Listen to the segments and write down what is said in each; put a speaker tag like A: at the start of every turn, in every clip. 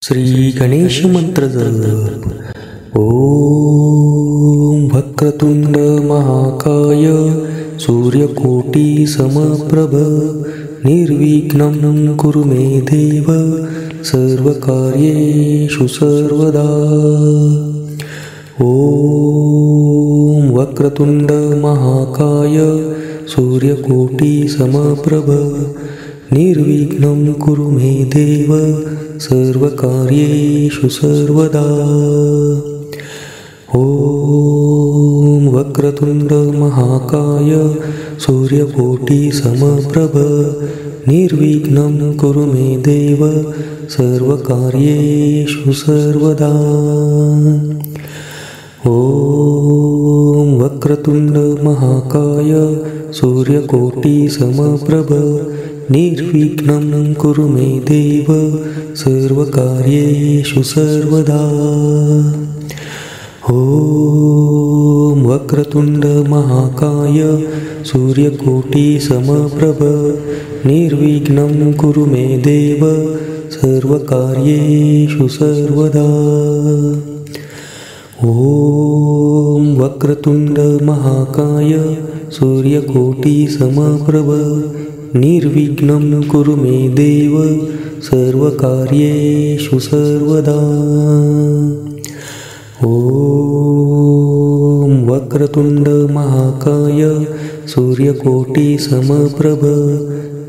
A: श्री गणेश मंत्र जप। ओम वक्रतुंड महाकाय सूर्यकोटि समप्रभ निर्विघ्नं कुरु मे देव सर्वकार्येषु सर्वदा। ओम वक्रतुंड महाकाय सूर्यकोटि समप्रभ निर्विघ्नं कुरु मे देव सर्वकार्येषु सर्वदा। ओम वक्रतुंड महाकाय सूर्यकोटि समप्रभ निर्विघ्नं कुरु मे देव सर्वकार्येषु सर्वदा। ओम वक्रतुंड महाकाय सूर्यकोटि समप्रभ निर्विघ्नं कुरु मे देव सर्वकार्येषु सर्वदा। ओम वक्रतुंड महाकाय सूर्यकोटि समप्रभ निर्विघ्नं कुरु मे देव सर्वकार्येषु सर्वदा। ओम वक्रतुंड महाकाय सूर्यकोटि समप्रभ निर्विघ्नं कुरु मे देव सर्वकार्येषु सर्वदा। ओम वक्रतुंड महाकाय सूर्यकोटि समप्रभ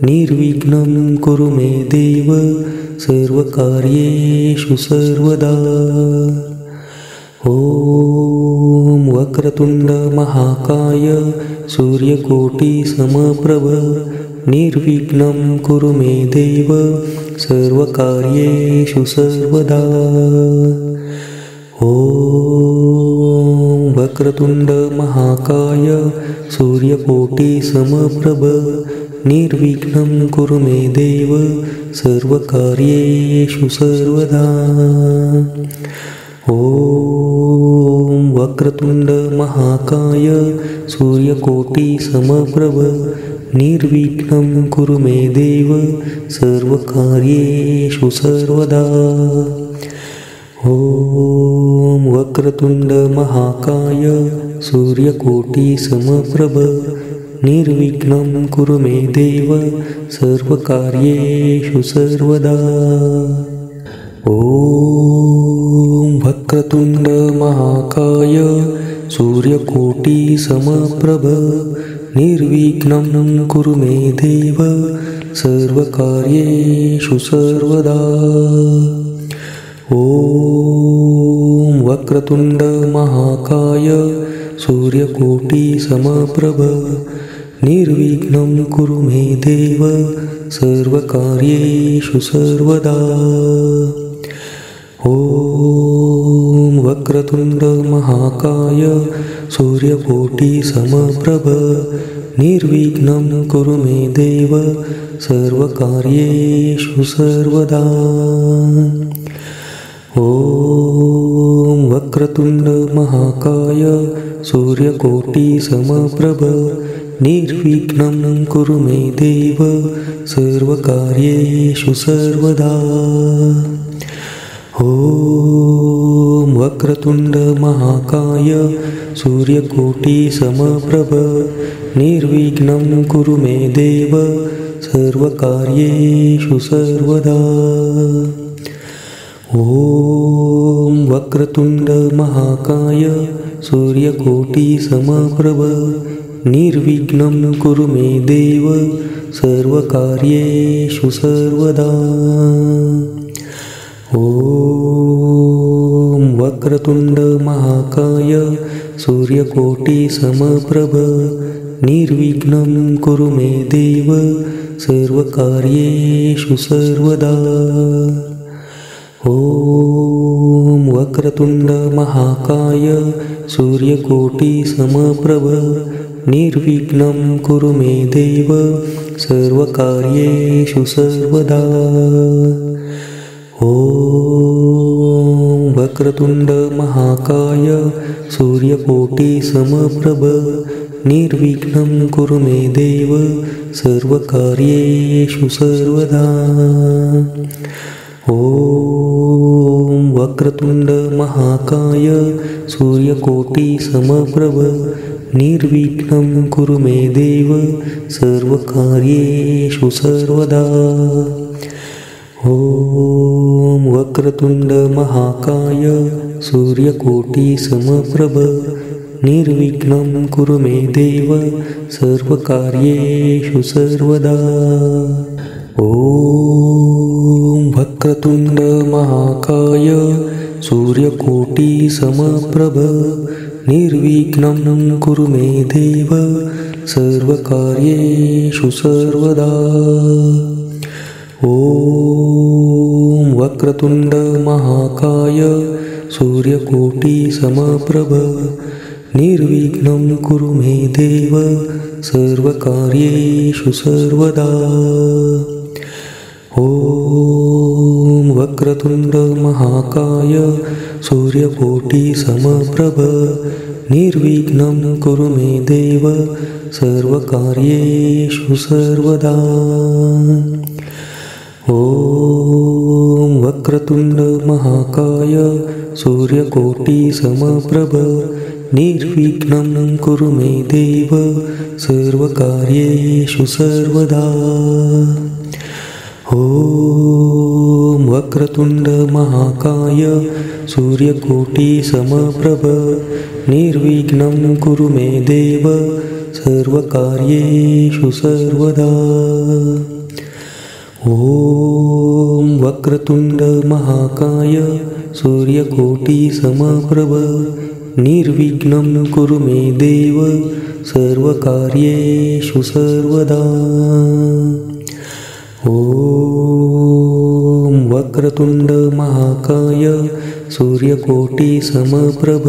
A: निर्विघ्नं कुरु मे देव सर्वकार्येषु सर्वदा। ओम वक्रतुंड महाकाय सूर्यकोटि समप्रभ निर्विघ्नं कुरु मे देव सर्वकार्येषु सर्वदा। ओम वक्रतुंड महाकाय सूर्यकोटि समप्रभ निर्विघ्नं कुरु मे देव सर्वकार्येषु सर्वदा। ओम वक्रतुंड महाकाय सूर्यकोटि समप्रभ निर्विघ्नं कुरु मे देव सर्वकार्येषु सर्वदा। ओम वक्रतुंड महाकाय सूर्यकोटि समप्रभ निर्विघ्नं कुरु मे देव सर्वकार्येषु सर्वदा। ओम वक्रतुंड महाकाय सूर्यकोटि समप्रभ निर्विघ्नं कुरु मे देव सर्वकार्येषु सर्वदा। ओम वक्रतुंड महाकाय सूर्यकोटि समप्रभ निर्विघ्नं कुरु मे देव सर्वकार्येषु सर्वदा। ओम वक्रतुंड महाकाय सूर्यकोटि समप्रभ निर्विघ्नं कुरु मे देव सर्वकार्येषु सर्वदा। ओम वक्रतुंड महाकाय सूर्यकोटि समप्रभ निर्विघ्नं कुरु मे देव सर्वकार्येषु सर्वदा। ओम वक्रतुंड महाकाय सूर्यकोटि समप्रभ निर्विघ्नं कुरु मे देव सर्वकार्येषु सर्वदा। ओम वक्रतुंड महाकाय सूर्यकोटि समप्रभ निर्विघ्नं कुरु मे देव सर्वकार्येषु सर्वदा। ओम वक्रतुंड महाकाय सूर्यकोटि समप्रभ निर्विघ्नं कुरु मे देव सर्वकार्येषु सर्वदा। ओम वक्रतुंड महाकाय सूर्यकोटि समप्रभ निर्विघ्नं कुरु मे देव सर्वकार्येषु सर्वदा। ओम वक्रतुंड महाकाय सूर्यकोटि समप्रभ निर्विघ्नं कुरु मे देव सर्वकार्येषु सर्वदा। ओम वक्रतुंड महाकाय सूर्यकोटि समप्रभ निर्विघ्नं कुरु मे देव सर्वकार्येषु सर्वदा। ॐ वक्रतुंड महाकाय सूर्यकोटि समप्रभ निर्विघ्नं कुरु मे देव सर्वकार्येषु सर्वदा। ॐ वक्रतुंड महाकाय सूर्यकोटि समप्रभ निर्विघ्नं कुरु मे देव सर्वकार्येषु सर्वदा। ॐ वक्रतुंड महाकाय सूर्यकोटि समप्रभ निर्विघ्नं कुरु मे देव सर्वकार्येषु सर्वदा। ॐ वक्रतुंड महाकाय सूर्यकोटि समप्रभ निर्विघ्नं कुरु मे देव सर्वकार्येषु सर्वदा। ॐ वक्रतुंड महाकाय सूर्यकोटि समप्रभ निर्विघ्नं कुरु मे देव सर्वकार्येषु सर्वदा। ॐ वक्रतुंड महाकाय सूर्यकोटि समप्रभ निर्विघ्नं कुरु मे देव सर्वकार्येषु सर्वदा। ॐ वक्रतुंड महाकाय सूर्यकोटि समप्रभ निर्विघ्नं कुरु मे देव सर्वकार्येषु सर्वदा। ॐ वक्रतुंड महाकाय सूर्यकोटि समप्रभ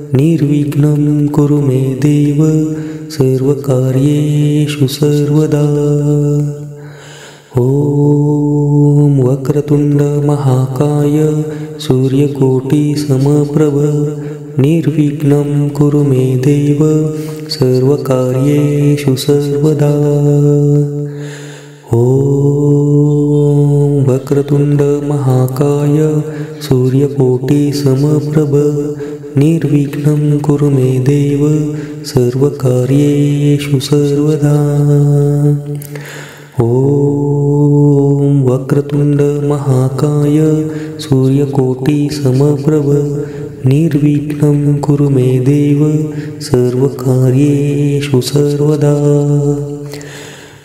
A: निर्विघ्नं कुरु मे देव सर्वकार्येषु सर्वदा। ॐ वक्रतुंड महाकाय सूर्यकोटि समप्रभ निर्विघ्नं कुरु मे देव सर्वकार्येषु सर्वदा। ॐ वक्रतुंड महाकाय सूर्यकोटि समप्रभ निर्विघ्नं कुरु मे देव सर्वकार्येषु सर्वदा। ॐ वक्रतुंड महाकाय सूर्यकोटि समप्रभ निर्विघ्नं कुरु मे देव सर्वकार्येषु सर्वदा।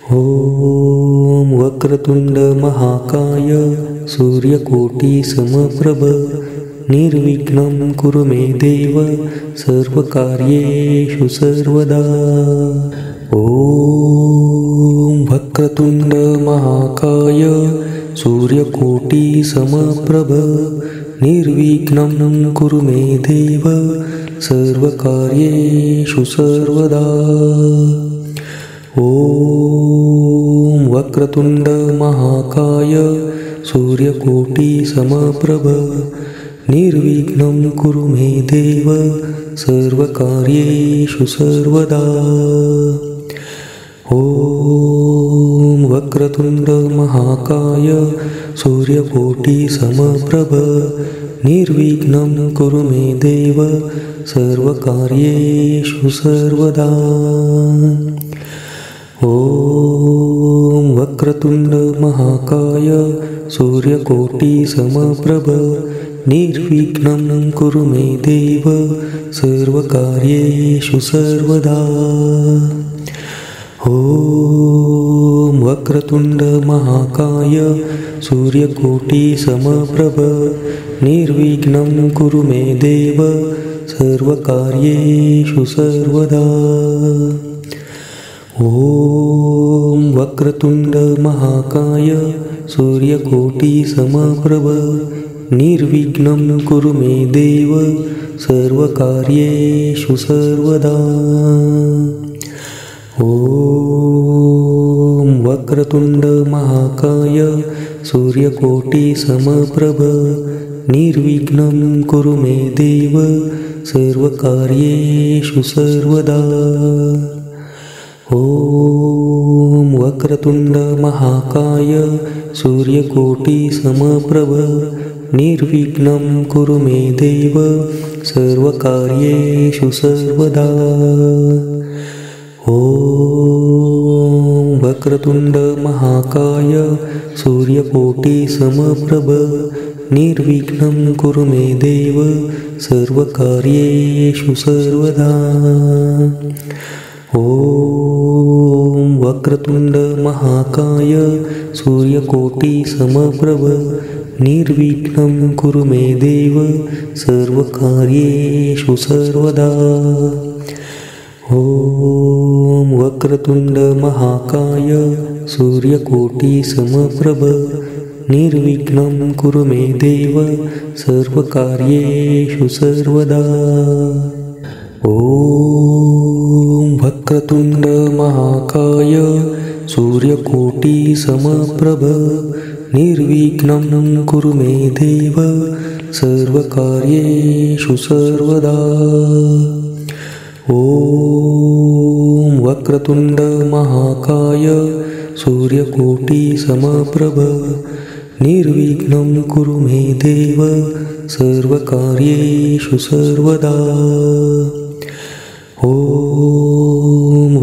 A: ॐ वक्रतुंड महाकाय सूर्यकोटि समप्रभ निर्विघ्नं कुरु मे देव सर्वकार्येषु सर्वदा। ॐ वक्रतुंड महाकाय सूर्यकोटि समप्रभ निर्विघ्नं कुरु मे देव सर्वकार्येषु सर्वदा। ॐ वक्रतुंड महाकाय सूर्यकोटि समप्रभ निर्विघ्नं कुरु मे देव सर्वकार्येषु सर्वदा। ॐ वक्रतुंड महाकाय सूर्यकोटि समप्रभ निर्विघ्नं कुरु मे देव सर्वकार्येषु सर्वदा। ॐ वक्रतुंड महाकाय सूर्यकोटि समप्रभ निर्विघ्नं कुरु मे देव सर्वकार्येषु सर्वदा। ॐ वक्रतुंड महाकाय सूर्यकोटि समप्रभ निर्विघ्नं कुरु मे देव सर्वकार्येषु सर्वदा। ॐ वक्रतुंड महाकाय सूर्यकोटि समप्रभ निर्विघ्नं कुरु मे देव सर्वकार्येषु सर्वदा। ॐ वक्रतुंड महाकाय सूर्यकोटि समप्रभ निर्विघ्नं कुरु मे देव सर्वकार्येषु सर्वदा। ॐ वक्रतुंड महाकाय सूर्यकोटि समप्रभ निर्विघ्नं कुरु मे देव सर्वकार्येषु सर्वदा। ॐ वक्रतुण्ड महाकाय सूर्यकोटिसमप्रभ निर्विघ्नं कुरु मे देव सर्वकार्येषु सर्वदा। ॐ वक्रतुण्ड महाकाय सूर्यकोटिसमप्रभ निर्विघ्नं कुरु मे देव सर्वकार्येषु सर्वदा। ॐ वक्रतुण्ड महाकाय सूर्यकोटिसमप्रभ निर्विघ्नं कुरु मे देव सर्वकार्येषु सर्वदा। ॐ वक्रतुण्ड महाकाय सूर्यकोटिसमप्रभ निर्विघ्नं कुरु मे देव सर्वकार्येषु सर्वदा। ॐ वक्रतुण्ड महाकाय सूर्यकोटिसमप्रभ निर्विघ्नं कुरु मे देव सर्वकार्येषु सर्वदा। ॐ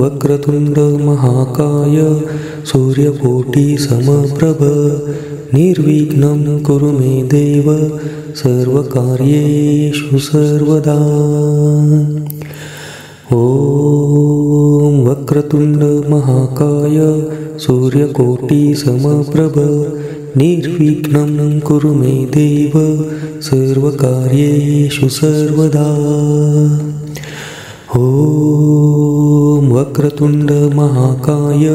A: वक्रतुण्ड महाकाय सूर्यकोटिसमप्रभ निर्विघ्नं कुरु मे देव सर्वकार्येषु सर्वदा। ॐ वक्रतुण्ड महाकाय सूर्यकोटिसमप्रभ निर्विघ्नं कुरु मे देव सर्वकार्येषु सर्वदा। ॐ वक्रतुण्ड महाकाय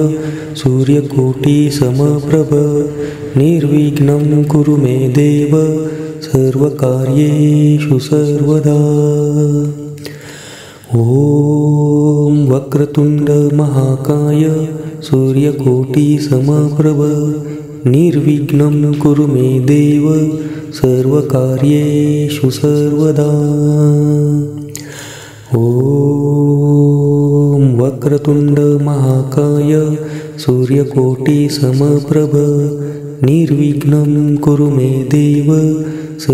A: सूर्यकोटिसमप्रभ निर्विघ्नं कुरु मे देव सर्वकार्येषु सर्वदा। ॐ वक्रतुण्ड महाकाय सूर्यकोटिसमप्रभ निर्विघ्नं कुरु मे देव सर्वकार्येषु सर्वदा। ॐ वक्रतुण्ड महाकाय सूर्यकोटिसमप्रभ निर्विघ्नं कुरु मे देव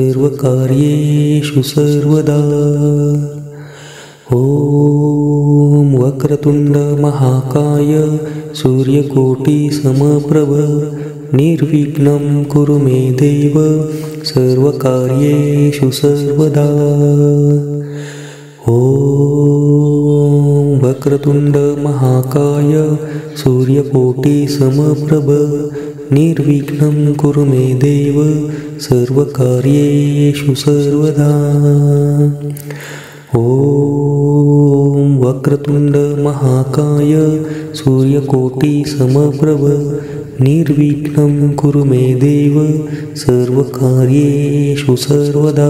A: सर्वकार्येषु सर्वदा। ॐ वक्रतुण्ड महाकाय सूर्यकोटिसमप्रभ निर्विघ्नं कुरु मे देव सर्वकार्येषु सर्वदा। ॐ वक्रतुण्ड महाकाय सूर्यकोटिसमप्रभ निर्विघ्नं कुरु मे देव सर्वकार्येषु सर्वदा। ॐ वक्रतुण्ड महाकाय सूर्यकोटिसमप्रभ निर्विघ्नं कुरु मे देव सर्वकार्येषु सर्वदा।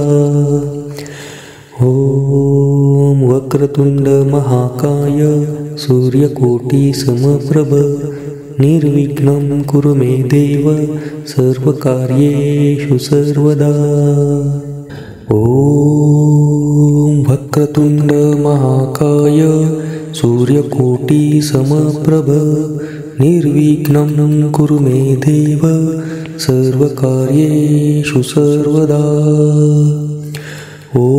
A: ॐ वक्रतुण्ड महाकाय सूर्यकोटिसमप्रभ निर्विघ्नं कुरु मे देव सर्वकार्येषु सर्वदा। ॐ वक्रतुण्ड महाकाय सूर्यकोटिसमप्रभ निर्विघ्नं कुरु मे देव सर्वकार्येषु सर्वदा। ॐ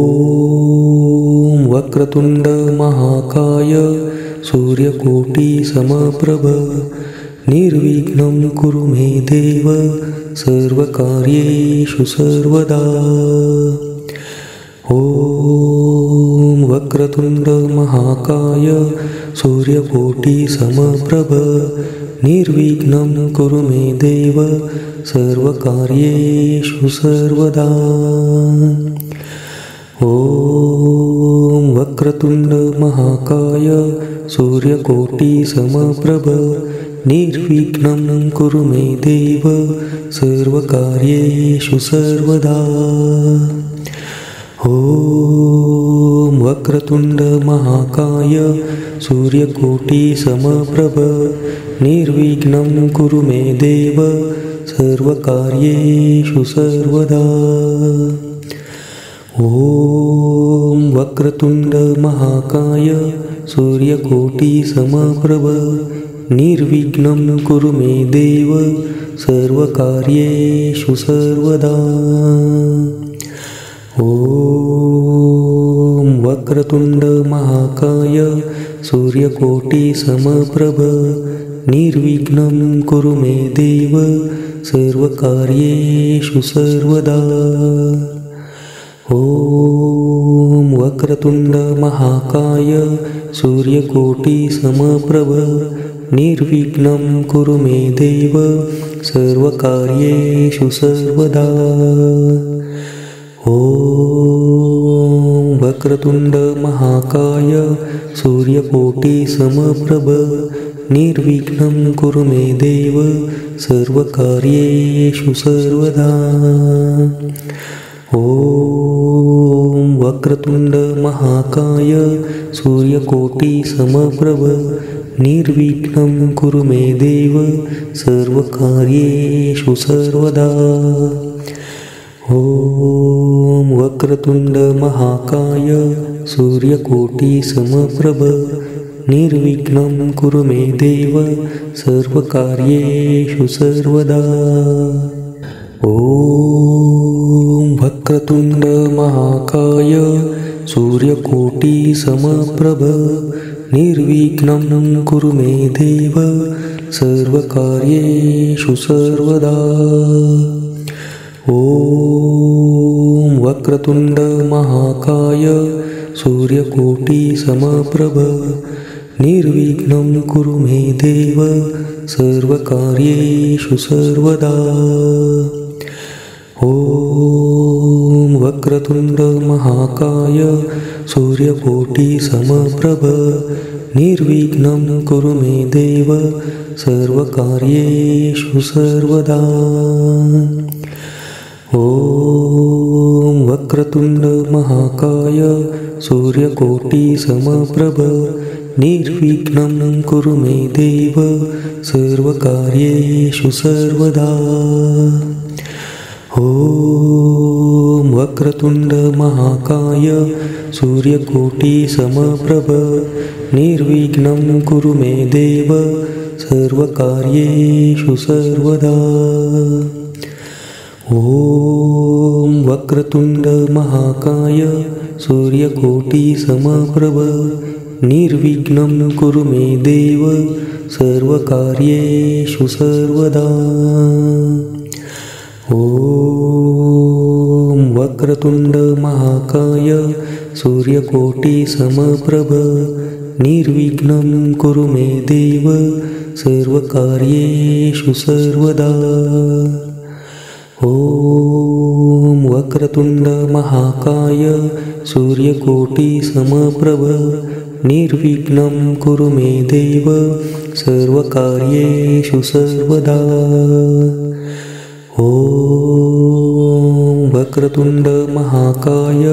A: वक्रतुण्ड महाकाय सूर्यकोटिसमप्रभ निर्विघ्नं कुरु मे देव सर्वकार्येषु सर्वदा। ॐ वक्रतुण्ड महाकाय सूर्यकोटिसमप्रभ निर्विघ्नं कुरु मे देव सर्वकार्येषु सर्वदा। ॐ वक्रतुण्ड महाकाय सूर्यकोटिसमप्रभ निर्विघ्नं कुरु मे देव सर्वकार्येषु सर्वदा। ॐ वक्रतुण्ड महाकाय सूर्यकोटिसमप्रभ निर्विघ्नं कुरु मे देव सर्वकार्येषु सर्वदा। ॐ वक्रतुण्ड महाकाय सूर्यकोटिसमप्रभ निर्विघ्नं कुरु मे देव सर्वकार्येषु सर्वदा। ॐ वक्रतुण्ड महाकाय सूर्यकोटिसमप्रभ निर्विघ्नं कुरु मे देव सर्वकार्येषु सर्वदा। ॐ वक्रतुण्ड महाकाय सूर्यकोटिसमप्रभ निर्विघ्नं कुरु मे देव सर्वकार्येषु सर्वदा। ॐ वक्रतुण्ड महाकाय सूर्यकोटिसमप्रभ निर्विघ्नं कुरु मे देव सर्वकार्येषु सर्वदा। ॐ वक्रतुण्ड महाकाय सूर्यकोटिसमप्रभ निर्विघ्नं कुरु मे देव सर्वकार्येषु सर्वदा। ॐ वक्रतुण्ड महाकाय सूर्यकोटिसमप्रभ निर्विघ्नं कुरु मे देव सर्वकार्येषु सर्वदा। ॐ वक्रतुण्ड महाकाय सूर्यकोटिसमप्रभ निर्विघ्नं कुरु मे देव सर्वकार्येषु सर्वदा। ॐ वक्रतुण्ड महाकाय सूर्यकोटिसमप्रभ निर्विघ्नं कुरु मे देव सर्वकार्येषु सर्वदा। ॐ वक्रतुण्ड महाकाय सूर्यकोटिसमप्रभ निर्विघ्नं कुरु मे देव सर्वकार्येषु सर्वदा। ॐ वक्रतुण्ड महाकाय सूर्यकोटिसमप्रभ निर्विघ्नं कुरु मे देव सर्वकार्येषु सर्वदा। ॐ वक्रतुण्ड महाकाय सूर्यकोटिसमप्रभ निर्विघ्नं कुरु मे देव सर्वकार्येषु सर्वदा। ॐ वक्रतुण्ड महाकाय सूर्यकोटिसमप्रभ निर्विघ्नं कुरु मे देव सर्वकार्येषु सर्वदा। ॐ वक्रतुण्ड महाकाय सूर्यकोटिसमप्रभ निर्विघ्नं कुरु मे देव सर्वकार्येषु सर्वदा। ॐ वक्रतुण्ड महाकाय सूर्यकोटिसमप्रभ निर्विघ्नं कुरु मे देव सर्वकार्येषु सर्वदा। ॐ वक्रतुण्ड महाकाय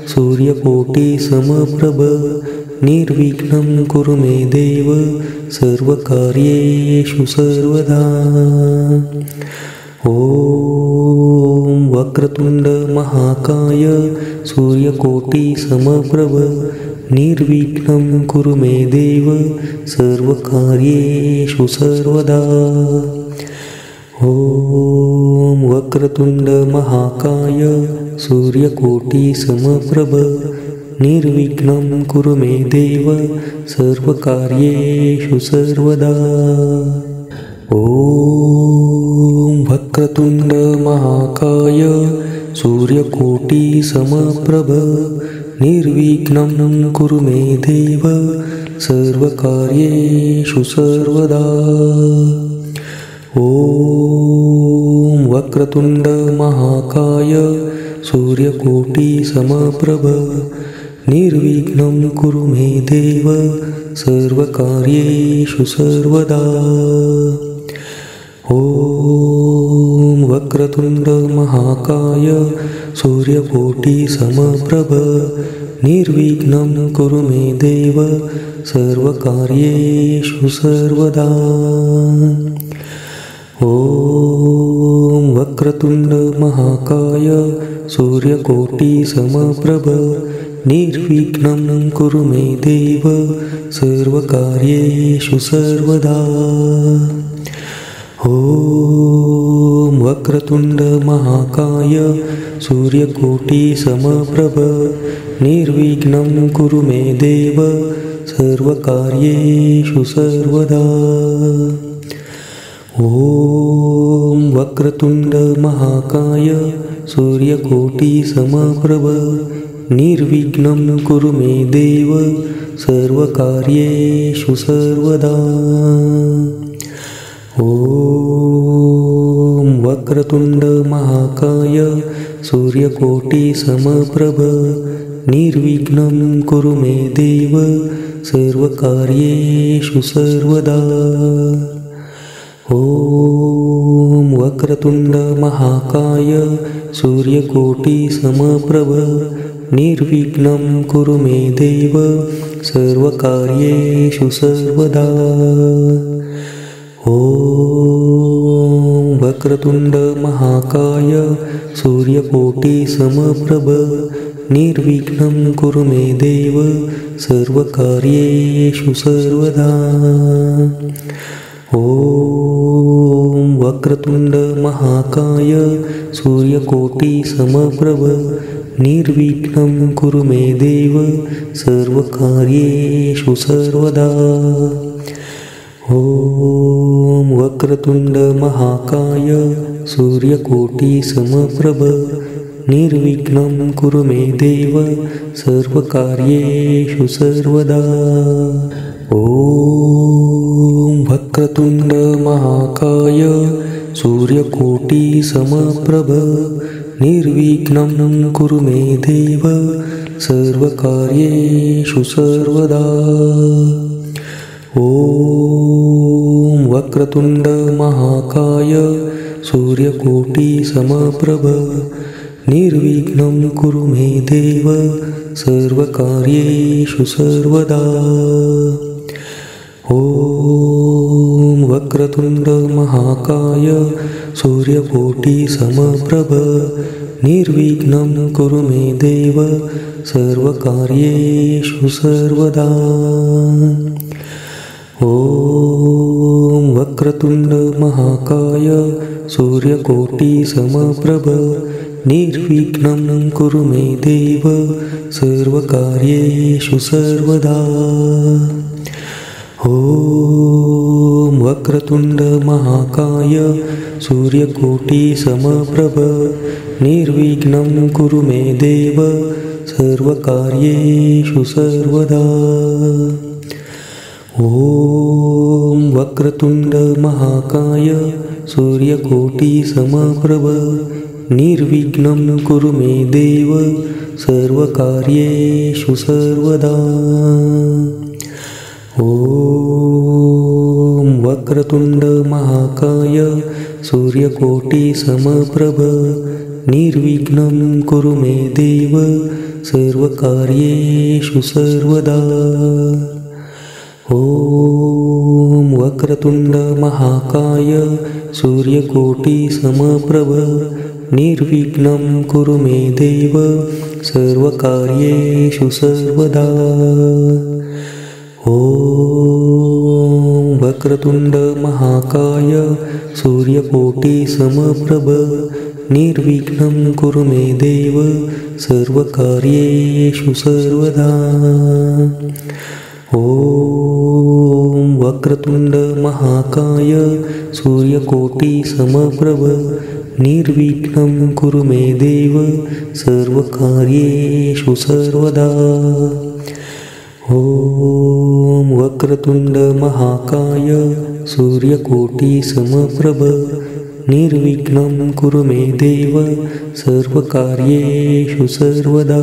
A: सूर्यकोटिसमप्रभ निर्विघ्नं कुरु मे देव सर्वकार्येषु सर्वदा। ॐ वक्रतुण्ड महाकाय सूर्यकोटिसमप्रभ निर्विघ्नं कुरु मे देव सर्वकार्येषु सर्वदा। ॐ वक्रतुण्ड महाकाय सूर्यकोटिसमप्रभ निर्विघ्नं कुरु मे देव सर्वकार्येषु सर्वदा। ॐ वक्रतुण्ड महाकाय सूर्यकोटिसमप्रभ निर्विघ्नं कुरु मे देव सर्वकार्येषु सर्वदा। ॐ वक्रतुण्ड महाकाय सूर्यकोटिसमप्रभ निर्विघ्नं कुरु मे देव सर्वकार्येषु सर्वदा। ॐ वक्रतुण्ड महाकाय सूर्यकोटिसमप्रभ निर्विघ्नं कुरु मे देव सर्वकार्येषु सर्वदा। ॐ वक्रतुण्ड महाकाय सूर्यकोटिसमप्रभ निर्विघ्नं कुरु मे देव सर्वकार्येषु सर्वदा। ॐ वक्रतुण्ड महाकाय सूर्यकोटिसमप्रभ निर्विघ्नं कुरु मे देव सर्वकार्येषु सर्वदा। ॐ वक्रतुण्ड महाकाय सूर्यकोटिसमप्रभ निर्विघ्नं कुरु मे देव सर्वकार्येषु सर्वदा। ॐ वक्रतुण्ड महाकाय सूर्यकोटिसमप्रभ निर्विघ्नं कुरु मे देव सर्वकार्येषु सर्वदा। ॐ वक्रतुण्ड महाकाय सूर्यकोटिसमप्रभ निर्विघ्नं कुरु मे देव सर्वकार्येषु सर्वदा। ॐ वक्रतुण्ड महाकाय सूर्यकोटिसमप्रभ निर्विघ्नं कुरु मे देव सर्वकार्येषु सर्वदा। ॐ वक्रतुण्ड महाकाय सूर्यकोटिसमप्रभ निर्विघ्नं कुरु मे देव सर्वकार्येषु सर्वदा। ॐ वक्रतुण्ड महाकाय सूर्यकोटिसमप्रभ निर्विघ्नं कुरु मे देव सर्वकार्येषु सर्वदा। ॐ वक्रतुण्ड महाकाय सूर्यकोटिसमप्रभ निर्विघ्नं कुरु मे देव सर्वकार्येषु सर्वदा। ॐ वक्रतुण्ड महाकाय सूर्यकोटिसमप्रभ निर्विघ्नं कुरु मे देव सर्वकार्येषु सर्वदा। ॐ वक्रतुण्ड महाकाय सूर्यकोटिसमप्रभ निर्विघ्नं कुरु मे देव सर्वकार्येषु सर्वदा। ॐ वक्रतुण्ड महाकाय सूर्यकोटिसमप्रभ निर्विघ्नं कुरु मे देव सर्वकार्येषु सर्वदा। ॐ वक्रतुण्ड महाकाय सूर्यकोटिसमप्रभ निर्विघ्नं कुरु मे देव सर्वकार्येषु सर्वदा। ॐ वक्रतुण्ड महाकाय सूर्यकोटिसमप्रभ निर्विघ्नं कुरु मे देव सर्वकार्येषु सर्वदा। ॐ वक्रतुण्ड महाकाय सूर्यकोटिसमप्रभ निर्विघ्नं कुरु मे देव सर्वकार्येषु सर्वदा। ॐ वक्रतुण्ड महाकाय सूर्यकोटिसमप्रभ निर्विघ्नं कुरु मे देव सर्वकार्येषु सर्वदा। ॐ वक्रतुण्ड महाकाय सूर्यकोटिसमप्रभ निर्विघ्नं कुरु मे देव सर्वकार्येषु सर्वदा। ॐ वक्रतुण्ड महाकाय सूर्यकोटिसमप्रभ निर्विघ्नं कुरु मे देव सर्वकार्येषु सर्वदा। ॐ वक्रतुण्ड महाकाय सूर्यकोटिसमप्रभ निर्विघ्नं कुरु मे देव सर्वकार्येषु सर्वदा।